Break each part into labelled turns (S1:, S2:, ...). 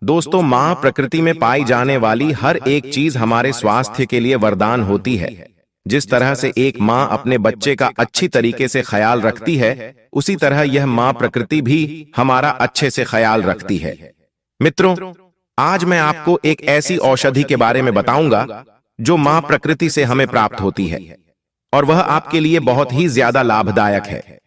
S1: दोस्तों, मां प्रकृति में पाई जाने वाली हर एक चीज हमारे स्वास्थ्य के लिए वरदान होती है। जिस तरह से एक मां अपने बच्चे का अच्छी तरीके से ख्याल रखती है, उसी तरह यह मां प्रकृति भी हमारा अच्छे से ख्याल रखती है। मित्रों, आज मैं आपको एक ऐसी औषधि के बारे में बताऊंगा जो मां प्रकृति से हमें प्राप्त होती है, और वह आपके लिए बहुत ही ज्यादा लाभदायक है।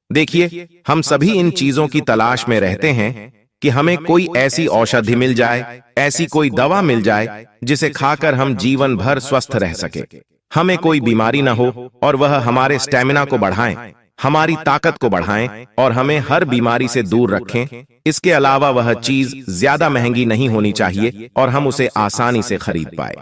S1: देखिए, हम सभी इन चीजों की तलाश में रहते हैं कि हमें कोई ऐसी औषधि मिल जाए, ऐसी कोई दवा मिल जाए जिसे खाकर हम जीवन भर स्वस्थ रह सके, हमें कोई बीमारी ना हो, और वह हमारे स्टेमिना को बढ़ाएं, हमारी ताकत को बढ़ाएं और हमें हर बीमारी से दूर रखें। इसके अलावा वह चीज ज्यादा महंगी नहीं होनी चाहिए और हम उसे आसानी से खरीद पाए।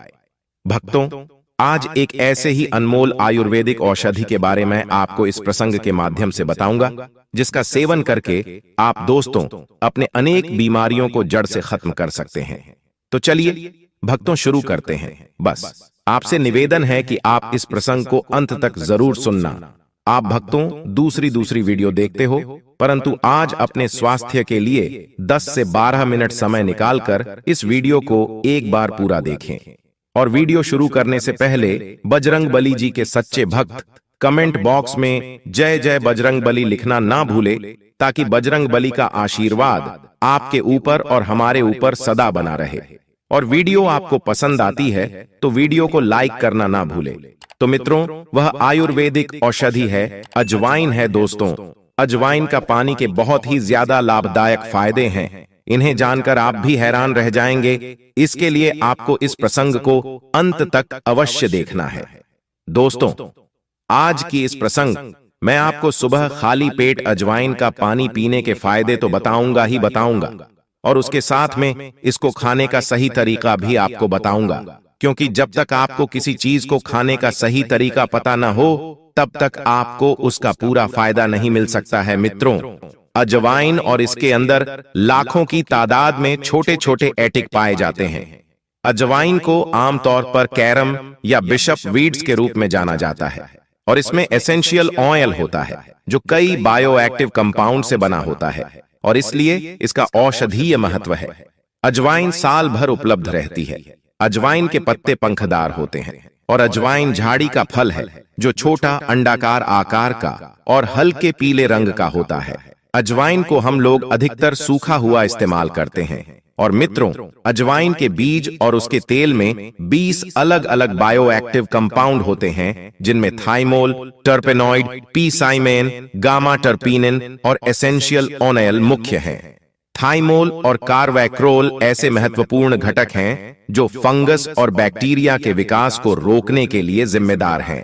S1: भक्तों, आज एक ऐसे ही अनमोल आयुर्वेदिक औषधि के बारे में आपको इस प्रसंग के माध्यम से बताऊंगा, जिसका सेवन करके आप दोस्तों अपने अनेक बीमारियों को जड़ से खत्म कर सकते हैं। तो चलिए भक्तों, शुरू करते हैं। बस आपसे निवेदन है कि आप इस प्रसंग को अंत तक जरूर सुनना। आप भक्तों दूसरी वीडियो देखते हो, परंतु आज अपने स्वास्थ्य के लिए 10 से 12 मिनट समय निकालकर इस वीडियो को एक बार पूरा देखें। और वीडियो शुरू करने से पहले बजरंग बली जी के सच्चे भक्त कमेंट बॉक्स में जय जय बजरंग बली लिखना ना भूले, ताकि बजरंग बली का आशीर्वाद आपके ऊपर और हमारे ऊपर सदा बना रहे। और वीडियो आपको पसंद आती है तो वीडियो को लाइक करना ना भूले। तो मित्रों, वह आयुर्वेदिक औषधि है अजवाइन है। दोस्तों, अजवाइन का पानी के बहुत ही ज्यादा लाभदायक फायदे हैं। इन्हें जानकर आप भी हैरान रह जाएंगे। इसके लिए आपको इस प्रसंग को अंत तक अवश्य देखना है। दोस्तों, आज की इस प्रसंग मैं आपको सुबह खाली पेट अजवाइन का पानी पीने के फायदे तो बताऊंगा ही बताऊंगा, और उसके साथ में इसको खाने का सही तरीका भी आपको बताऊंगा, क्योंकि जब तक आपको किसी चीज को खाने का सही तरीका पता ना हो, तब तक आपको उसका पूरा फायदा नहीं मिल सकता है। मित्रों, अजवाइन और इसके अंदर लाखों की तादाद में छोटे छोटे एटिक पाए जाते हैं। अजवाइन को आमतौर पर कैरम या बिशप वीड्स के रूप में जाना जाता है, और इसमें एसेंशियल ऑयल होता है जो कई बायोएक्टिव कंपाउंड से बना होता है, और इसलिए इसका औषधीय महत्व है। अजवाइन साल भर उपलब्ध रहती है। अजवाइन के पत्ते पंखदार होते हैं, और अजवाइन झाड़ी का फल है जो छोटा अंडाकार आकार का और हल्के पीले रंग का होता है। अजवाइन को हम लोग अधिकतर सूखा हुआ इस्तेमाल करते हैं। और मित्रों, अजवाइन के बीज और उसके तेल में 20 अलग अलग बायोएक्टिव कंपाउंड होते हैं, जिनमें थाइमोल, टर्पेनॉइड, पीसाइमेन, गामा टर्पीनिन और एसेंशियल ऑयल मुख्य हैं। थाइमोल और कार्वैक्रोल ऐसे महत्वपूर्ण घटक हैं जो फंगस और बैक्टीरिया के विकास को रोकने के लिए जिम्मेदार हैं।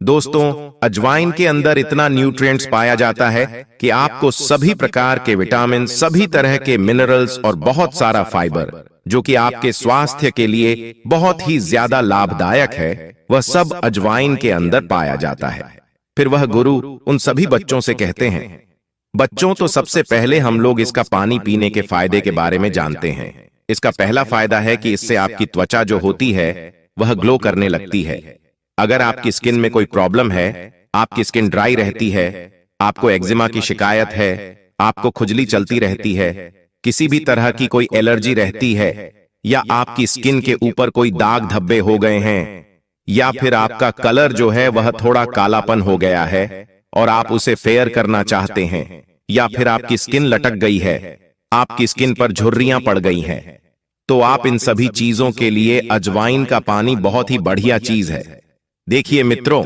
S1: दोस्तों, अजवाइन के अंदर इतना न्यूट्रिएंट्स पाया जाता है कि आपको सभी प्रकार के विटामिन, सभी तरह के मिनरल्स और बहुत सारा फाइबर, जो कि आपके स्वास्थ्य के लिए बहुत ही ज्यादा लाभदायक है, वह सब अजवाइन के अंदर पाया जाता है। फिर वह गुरु उन सभी बच्चों से कहते हैं, बच्चों, तो सबसे पहले हम लोग इसका पानी पीने के फायदे के बारे में जानते हैं। इसका पहला फायदा है कि इससे आपकी त्वचा जो होती है वह ग्लो करने लगती है। अगर आपकी स्किन में कोई प्रॉब्लम है, आपकी स्किन ड्राई रहती है, आपको एक्जिमा की शिकायत है, आपको खुजली चलती रहती है, किसी भी तरह की कोई एलर्जी रहती है, या आपकी स्किन के ऊपर कोई दाग धब्बे हो गए हैं, या फिर आपका कलर जो है वह थोड़ा कालापन हो गया है और आप उसे फेयर करना चाहते हैं, या फिर आपकी स्किन लटक गई है, आपकी स्किन पर झुर्रियां पड़ गई हैं, तो आप इन सभी चीजों के लिए अजवाइन का पानी बहुत ही बढ़िया चीज है। देखिए मित्रों,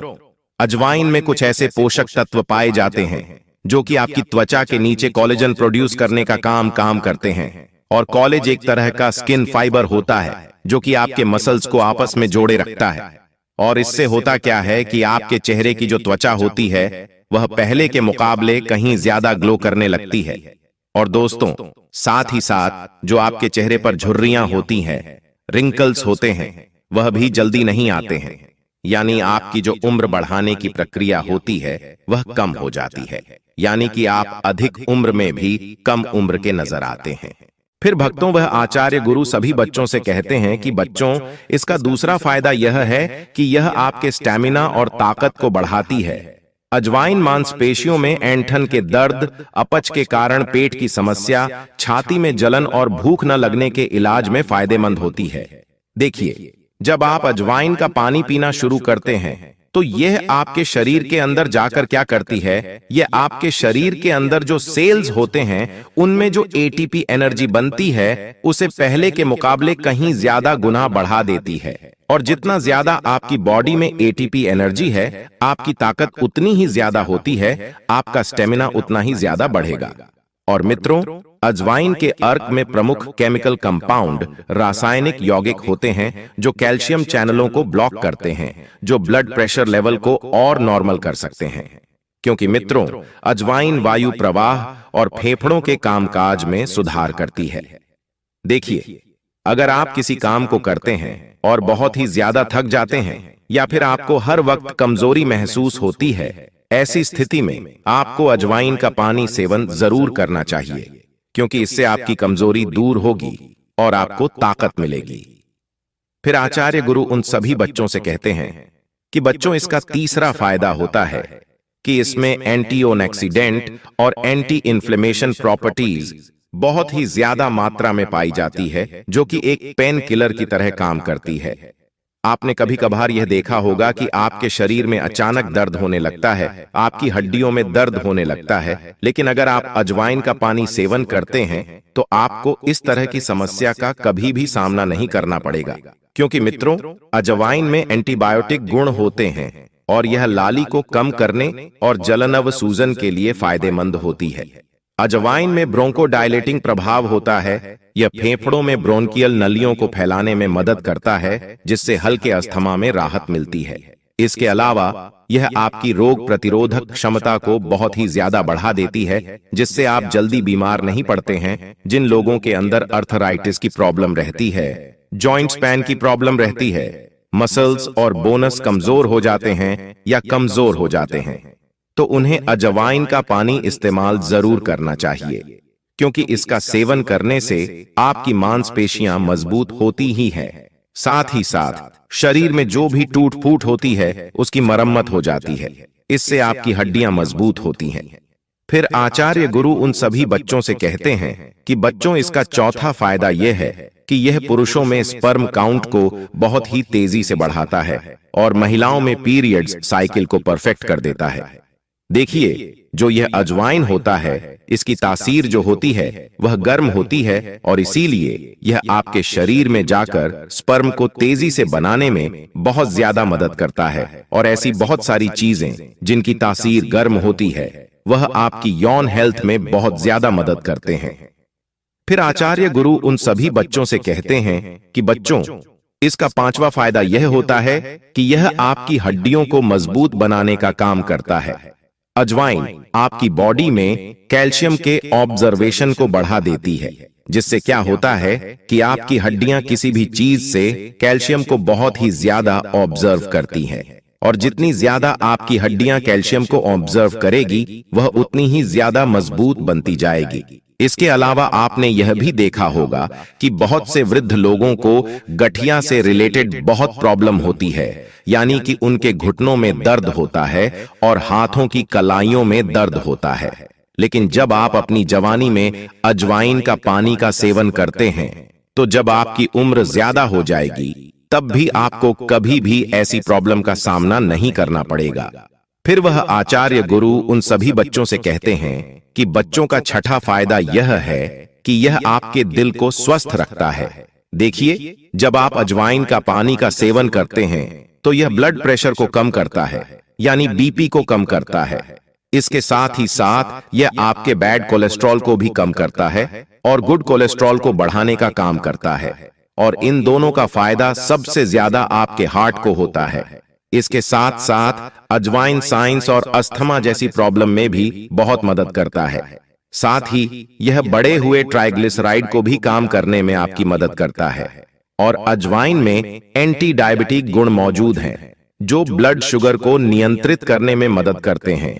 S1: अजवाइन में कुछ ऐसे पोषक तत्व पाए जाते हैं जो कि आपकी त्वचा के नीचे कोलेजन प्रोड्यूस करने का काम करते हैं। और कॉलेज एक तरह का स्किन फाइबर होता है जो कि आपके मसल्स को आपस में जोड़े रखता है। और इससे होता क्या है कि आपके चेहरे की जो त्वचा होती है वह पहले के मुकाबले कहीं ज्यादा ग्लो करने लगती है। और दोस्तों, साथ ही साथ जो आपके चेहरे पर झुर्रियां होती हैं, रिंकल्स होते हैं, वह भी जल्दी नहीं आते हैं। यानी आपकी जो उम्र बढ़ाने की प्रक्रिया होती है वह कम हो जाती है, यानी कि आप अधिक उम्र में भी कम उम्र के नजर आते हैं। फिर भक्तों, वह आचार्य गुरु सभी बच्चों से कहते हैं कि बच्चों, इसका दूसरा फायदा यह है कि यह आपके स्टैमिना और ताकत को बढ़ाती है। अजवाइन मांसपेशियों में ऐंठन के दर्द, अपच के कारण पेट की समस्या, छाती में जलन और भूख न लगने के इलाज में फायदेमंद होती है। देखिए, जब आप अजवाइन का पानी पीना शुरू करते हैं तो यह आपके शरीर के अंदर जाकर क्या करती है, यह आपके शरीर के अंदर जो सेल्स होते हैं उनमें जो एटीपी एनर्जी बनती है उसे पहले के मुकाबले कहीं ज्यादा गुना बढ़ा देती है। और जितना ज्यादा आपकी बॉडी में एटीपी एनर्जी है, आपकी ताकत उतनी ही ज्यादा होती है, आपका स्टेमिना उतना ही ज्यादा बढ़ेगा। और मित्रों, अजवाइन के अर्क में प्रमुख केमिकल कंपाउंड रासायनिक यौगिक होते हैं जो कैल्शियम चैनलों को ब्लॉक करते हैं, जो ब्लड प्रेशर लेवल को और नॉर्मल कर सकते हैं। क्योंकि मित्रों, अजवाइन वायु प्रवाह और फेफड़ों के कामकाज में सुधार करती है। देखिए, अगर आप किसी काम को करते हैं और बहुत ही ज्यादा थक जाते हैं या फिर आपको हर वक्त कमजोरी महसूस होती है, ऐसी स्थिति में आपको अजवाइन का पानी सेवन जरूर करना चाहिए, क्योंकि इससे आपकी कमजोरी दूर होगी और आपको ताकत मिलेगी। फिर आचार्य गुरु उन सभी बच्चों से कहते हैं कि बच्चों, इसका तीसरा फायदा होता है कि इसमें एंटीऑक्सीडेंट और एंटी इन्फ्लेमेशन प्रॉपर्टीज बहुत ही ज्यादा मात्रा में पाई जाती है, जो कि एक पेन किलर की तरह काम करती है। आपने कभी कभार यह देखा होगा कि आपके शरीर में अचानक दर्द होने लगता है, आपकी हड्डियों में दर्द होने लगता है, लेकिन अगर आप अजवाइन का पानी सेवन करते हैं तो आपको इस तरह की समस्या का कभी भी सामना नहीं करना पड़ेगा। क्योंकि मित्रों, अजवाइन में एंटीबायोटिक गुण होते हैं और यह लाली को कम करने और जलन सूजन के लिए फायदेमंद होती है। अजवाइन में ब्रोंकोडायलेटिंग प्रभाव होता है। यह फेफड़ों में ब्रोंकियल नलियों को फैलाने में मदद करता है, जिससे हल्के अस्थमा में राहत मिलती है। इसके अलावा यह आपकी रोग प्रतिरोधक क्षमता को बहुत ही ज्यादा बढ़ा देती है, जिससे आप जल्दी बीमार नहीं पड़ते हैं। जिन लोगों के अंदर अर्थराइटिस की प्रॉब्लम रहती है, जॉइंट स्पैन की प्रॉब्लम रहती है, मसल्स और बोनस कमजोर हो जाते हैं या कमजोर हो जाते हैं, तो उन्हें अजवाइन का पानी इस्तेमाल जरूर करना चाहिए, क्योंकि इसका सेवन करने से आपकी मांसपेशियां मजबूत होती ही है। साथ ही साथ शरीर में जो भी टूट फूट होती है उसकी मरम्मत हो जाती है। इससे आपकी हड्डियां मजबूत होती हैं। फिर आचार्य गुरु उन सभी बच्चों से कहते हैं कि बच्चों, इसका चौथा फायदा यह है कि यह पुरुषों में स्पर्म काउंट को बहुत ही तेजी से बढ़ाता है और महिलाओं में पीरियड्स साइकिल को परफेक्ट कर देता है। देखिए, जो यह अजवाइन होता है, इसकी तासीर जो होती है वह गर्म होती है और इसीलिए यह आपके शरीर में जाकर स्पर्म को तेजी से बनाने में बहुत ज्यादा मदद करता है। और ऐसी बहुत सारी चीजें जिनकी तासीर गर्म होती है, वह आपकी यौन हेल्थ में बहुत ज्यादा मदद करते हैं। फिर आचार्य गुरु उन सभी बच्चों से कहते हैं कि बच्चों, इसका पांचवा फायदा यह होता है कि यह आपकी हड्डियों को मजबूत बनाने का काम करता है। अजवाइन आपकी बॉडी में कैल्शियम के ऑब्जर्वेशन को बढ़ा देती है, जिससे क्या होता है कि आपकी हड्डियां किसी भी चीज से कैल्शियम को बहुत ही ज्यादा ऑब्जर्व करती हैं। और जितनी ज्यादा आपकी हड्डियां कैल्शियम को ऑब्जर्व करेगी, वह उतनी ही ज्यादा मजबूत बनती जाएगी। इसके अलावा आपने यह भी देखा होगा कि बहुत से वृद्ध लोगों को गठिया से रिलेटेड बहुत प्रॉब्लम होती है, यानी कि उनके घुटनों में दर्द होता है और हाथों की कलाइयों में दर्द होता है। लेकिन जब आप अपनी जवानी में अजवाइन का पानी का सेवन करते हैं, तो जब आपकी उम्र ज्यादा हो जाएगी, तब भी आपको कभी भी ऐसी प्रॉब्लम का सामना नहीं करना पड़ेगा। फिर वह आचार्य गुरु उन सभी बच्चों से कहते हैं कि बच्चों का छठा फायदा यह है कि यह आपके दिल को स्वस्थ रखता है। देखिए, जब आप अजवाइन का पानी का सेवन करते हैं तो यह ब्लड प्रेशर को कम करता है, यानी बीपी को कम करता है। इसके साथ ही साथ यह आपके बैड कोलेस्ट्रॉल को भी कम करता है और गुड कोलेस्ट्रॉल को बढ़ाने का काम करता है। और इन दोनों का फायदा सबसे ज्यादा आपके हार्ट को होता है। इसके साथ साथ अजवाइन साइंस और अस्थमा जैसी प्रॉब्लम में भी बहुत मदद करता है। साथ ही यह बढ़े हुए ट्राइग्लिसराइड को भी काम करने में आपकी मदद करता है। और अजवाइन में एंटी डायबिटिक गुण मौजूद हैं, जो ब्लड शुगर को नियंत्रित करने में मदद करते हैं।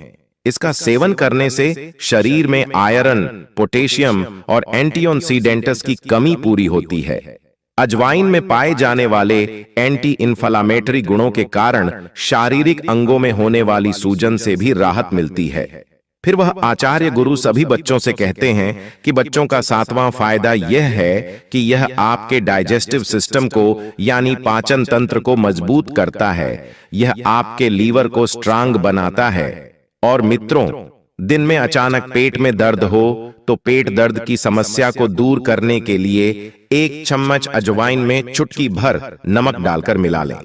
S1: इसका सेवन करने से शरीर में आयरन, पोटेशियम और एंटीऑक्सीडेंट्स की कमी पूरी होती है। अजवाइन में पाए जाने वाले एंटी इन्फ्लामेटरी गुणों के कारण शारीरिक अंगों में होने वाली सूजन से भी राहत मिलती है। फिर वह आचार्य गुरु सभी बच्चों से कहते हैं कि बच्चों का सातवां फायदा यह है कि यह आपके डाइजेस्टिव सिस्टम को यानी पाचन तंत्र को मजबूत करता है, यह आपके लीवर को स्ट्रांग बनाता है। और मित्रों, दिन में अचानक पेट में दर्द हो तो पेट दर्द की समस्या को दूर करने के लिए 1 चम्मच अजवाइन में चुटकी भर नमक डालकर मिला लें।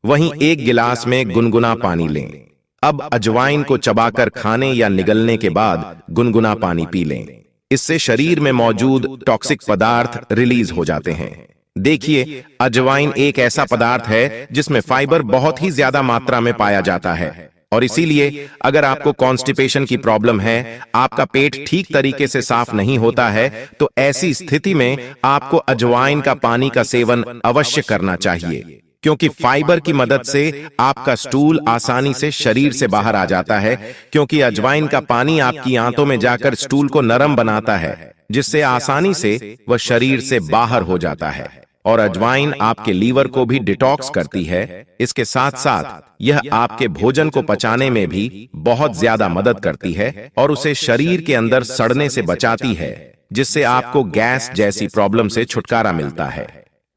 S1: वहीं 1 गिलास में गुनगुना पानी लें। अब अजवाइन को चबाकर खाने या निगलने के बाद गुनगुना पानी पी लें। इससे शरीर में मौजूद टॉक्सिक पदार्थ रिलीज हो जाते हैं। देखिए, अजवाइन एक ऐसा पदार्थ है जिसमें फाइबर बहुत ही ज्यादा मात्रा में पाया जाता है और इसीलिए अगर आपको कॉन्स्टिपेशन की प्रॉब्लम है, आपका पेट ठीक तरीके से साफ नहीं होता है, तो ऐसी स्थिति में आपको अजवाइन का पानी का सेवन अवश्य करना चाहिए, क्योंकि फाइबर की मदद से आपका स्टूल आसानी से शरीर से बाहर आ जाता है, क्योंकि अजवाइन का पानी आपकी आंतों में जाकर स्टूल को नरम बनाता है, जिससे आसानी से वह शरीर से बाहर हो जाता है। और अजवाइन आपके लीवर को भी डिटॉक्स करती है। इसके साथ साथ यह आपके भोजन को पचाने में भी बहुत ज्यादा मदद करती है और उसे शरीर के अंदर सड़ने से बचाती है, जिससे आपको गैस जैसी प्रॉब्लम से छुटकारा मिलता है।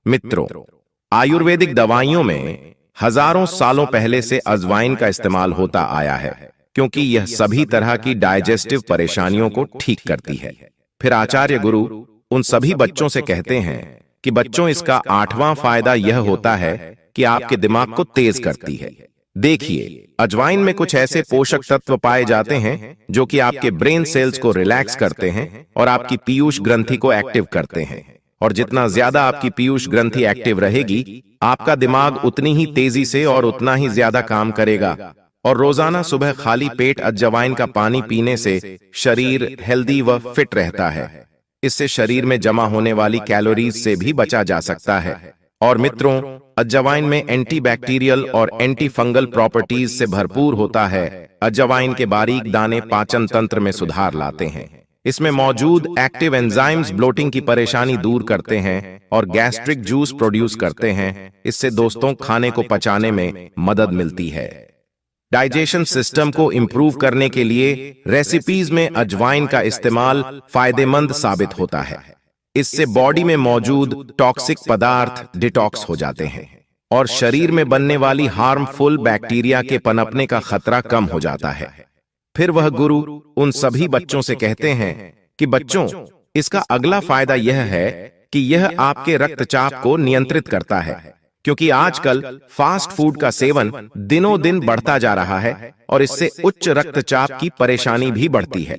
S1: मित्रों, आयुर्वेदिक दवाइयों में हजारों सालों पहले से अजवाइन का इस्तेमाल होता आया है, क्योंकि यह सभी तरह की डाइजेस्टिव परेशानियों को ठीक करती है। फिर आचार्य गुरु उन सभी बच्चों से कहते हैं कि बच्चों, इसका 8वां फायदा यह होता है कि आपके दिमाग को तेज करती है। देखिए, अजवाइन में कुछ ऐसे पोषक तत्व पाए जाते हैं जो कि आपके ब्रेन सेल्स को रिलैक्स करते हैं और आपकी पीयूष ग्रंथि को एक्टिव करते हैं। और जितना ज्यादा आपकी पीयूष ग्रंथि एक्टिव रहेगी, आपका दिमाग उतनी ही तेजी से और उतना ही ज्यादा काम करेगा। और रोजाना सुबह खाली पेट अजवाइन का पानी पीने से शरीर हेल्दी व फिट रहता है। इससे शरीर में जमा होने वाली कैलोरीज से भी बचा जा सकता है। और मित्रों, अजवाइन में एंटीबैक्टीरियल और एंटी फंगल प्रॉपर्टीज से भरपूर होता है। अजवाइन के बारीक दाने पाचन तंत्र में सुधार लाते हैं। इसमें मौजूद एक्टिव एंजाइम्स ब्लोटिंग की परेशानी दूर करते हैं और गैस्ट्रिक जूस प्रोड्यूस करते हैं। इससे दोस्तों, खाने को पचाने में मदद मिलती है। डाइजेशन सिस्टम को इंप्रूव करने के लिए रेसिपीज में अजवाइन का इस्तेमाल फायदेमंद साबित होता है। इससे बॉडी में मौजूद टॉक्सिक पदार्थ डिटॉक्स हो जाते हैं और शरीर में बनने वाली हार्मफुल बैक्टीरिया के पनपने का खतरा कम हो जाता है। फिर वह गुरु उन सभी बच्चों से कहते हैं कि बच्चों, इसका अगला फायदा यह है कि यह आपके रक्तचाप को नियंत्रित करता है, क्योंकि आजकल फास्ट फूड का सेवन दिनों दिन बढ़ता जा रहा है और इससे उच्च रक्तचाप की परेशानी भी बढ़ती है।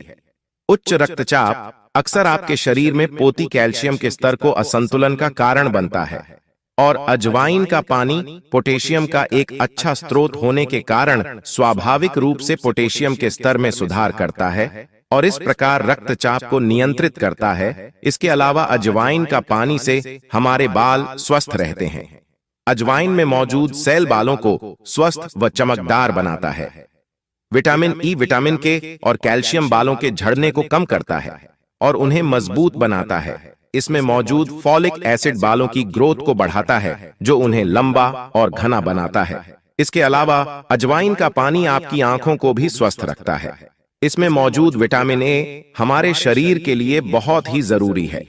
S1: उच्च रक्तचाप अक्सर आपके शरीर में पोती कैल्शियम के स्तर को असंतुलन का कारण बनता है और अजवाइन का पानी पोटेशियम का एक अच्छा स्रोत होने के कारण स्वाभाविक रूप से पोटेशियम के स्तर में सुधार करता है और इस प्रकार रक्तचाप को नियंत्रित करता है। इसके अलावा अजवाइन का पानी से हमारे बाल स्वस्थ रहते हैं। अजवाइन में मौजूद सेल बालों को स्वस्थ व चमकदार बनाता है। विटामिन ई, विटामिन के और कैल्शियम बालों के झड़ने को कम करता है और उन्हें मजबूत बनाता है। इसमें मौजूद फॉलिक एसिड बालों की ग्रोथ को बढ़ाता है, जो उन्हें लंबा और घना बनाता है। इसके अलावा अजवाइन का पानी आपकी आंखों को भी स्वस्थ रखता है। इसमें मौजूद विटामिन ए हमारे शरीर के लिए बहुत ही जरूरी है।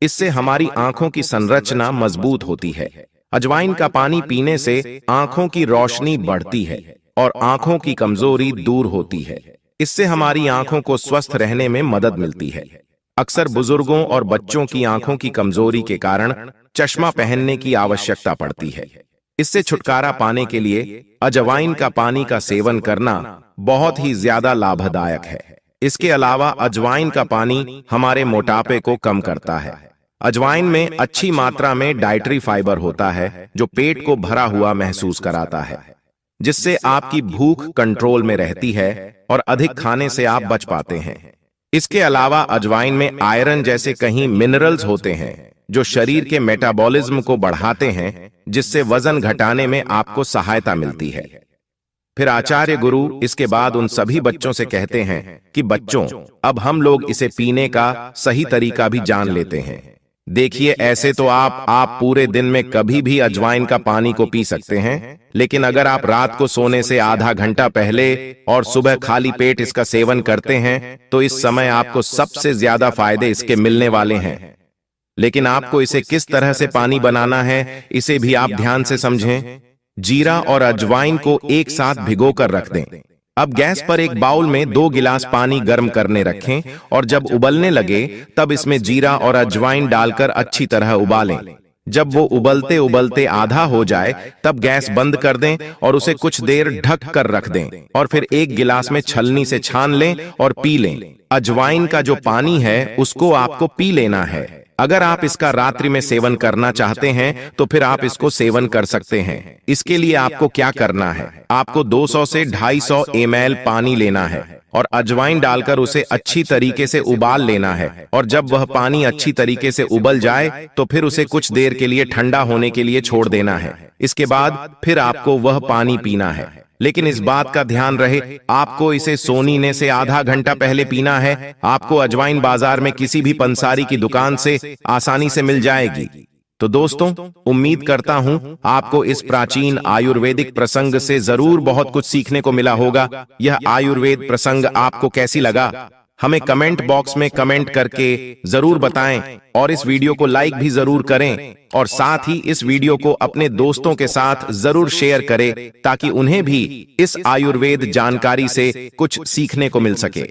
S1: इससे हमारी आंखों की संरचना मजबूत होती है। अजवाइन का पानी पीने से आंखों की रोशनी बढ़ती है और आंखों की कमजोरी दूर होती है। इससे हमारी आंखों को स्वस्थ रहने में मदद मिलती है। अक्सर बुजुर्गों और बच्चों की आंखों की कमजोरी के कारण चश्मा पहनने की आवश्यकता पड़ती है। इससे छुटकारा पाने के लिए अजवाइन का पानी का सेवन करना बहुत ही ज्यादा लाभदायक है। इसके अलावा अजवाइन का पानी हमारे मोटापे को कम करता है। अजवाइन में अच्छी मात्रा में डाइटरी फाइबर होता है, जो पेट को भरा हुआ महसूस कराता है, जिससे आपकी भूख कंट्रोल में रहती है और अधिक खाने से आप बच पाते हैं। इसके अलावा अजवाइन में आयरन जैसे कई मिनरल्स होते हैं जो शरीर के मेटाबॉलिज्म को बढ़ाते हैं, जिससे वजन घटाने में आपको सहायता मिलती है। फिर आचार्य गुरु इसके बाद उन सभी बच्चों से कहते हैं कि बच्चों, अब हम लोग इसे पीने का सही तरीका भी जान लेते हैं। देखिए, ऐसे तो आप पूरे दिन में कभी भी अजवाइन का पानी को पी सकते हैं, लेकिन अगर आप रात को सोने से आधा घंटा पहले और सुबह खाली पेट इसका सेवन करते हैं तो इस समय आपको सबसे ज्यादा फायदे इसके मिलने वाले हैं। लेकिन आपको इसे किस तरह से पानी बनाना है, इसे भी आप ध्यान से समझें। जीरा और अजवाइन को एक साथ भिगो कर रख दें। अब गैस पर एक बाउल में 2 गिलास पानी गर्म करने रखें और जब उबलने लगे तब इसमें जीरा और अजवाइन डालकर अच्छी तरह उबालें। जब वो उबलते उबलते आधा हो जाए तब गैस बंद कर दें और उसे कुछ देर ढक कर रख दें और फिर एक गिलास में छलनी से छान लें और पी लें। अजवाइन का जो पानी है उसको आपको पी लेना है। अगर आप इसका रात्रि में सेवन करना चाहते हैं तो फिर आप इसको सेवन कर सकते हैं। इसके लिए आपको क्या करना है, आपको 200 से 250 ml पानी लेना है और अजवाइन डालकर उसे अच्छी तरीके से उबाल लेना है और जब वह पानी अच्छी तरीके से उबल जाए तो फिर उसे कुछ देर के लिए ठंडा होने के लिए छोड़ देना है। इसके बाद फिर आपको वह पानी पीना है। लेकिन इस बात का ध्यान रहे, आपको इसे सोने से आधा घंटा पहले पीना है। आपको अजवाइन बाजार में किसी भी पंसारी की दुकान से आसानी से मिल जाएगी। तो दोस्तों, उम्मीद करता हूं आपको इस प्राचीन आयुर्वेदिक प्रसंग से जरूर बहुत कुछ सीखने को मिला होगा। यह आयुर्वेद प्रसंग आपको कैसी लगा, हमें कमेंट बॉक्स में कमेंट करके जरूर बताएं और इस वीडियो को लाइक भी जरूर करें और साथ ही इस वीडियो को अपने दोस्तों के साथ जरूर शेयर करें ताकि उन्हें भी इस आयुर्वेद जानकारी से कुछ सीखने को मिल सके।